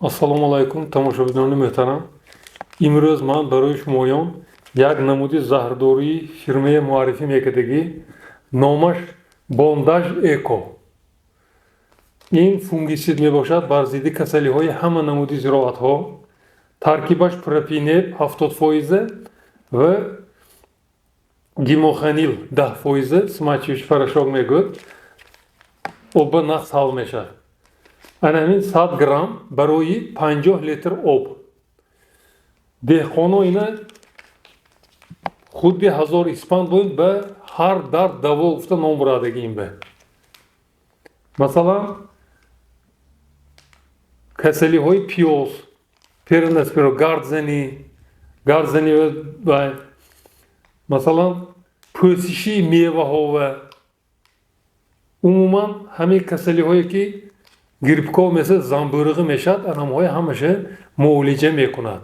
Assalomu alaykum tomoshabinoni muhtaram. Imroz man baroy shumoyon як намуди заҳрдории фирмаи муаррифӣ мекардагӣ, номаш Бондаж Эко. ин фунгисид мебошад бар зидди касалиҳои ҳама намуди зироатҳо. Таркибаш пропинеп 70% ва димоханил 10% смачивич порошок мегӯд. Оба нақс ҳал мешавад. Анамин 100 грамм барои 50 литр об. деҳқоно ина خودی 1000 اسپند باید به هر درد دوا گفته نام برادگیم به. مثلا کسلی های پیوز، پیرنسپیرو، گردزنی و مثلا پوسیشی میوه ها و عموما همه کسلی هایی که گریپکو مثل زنبورغی میشد، آنها های همشه معالجه میکند.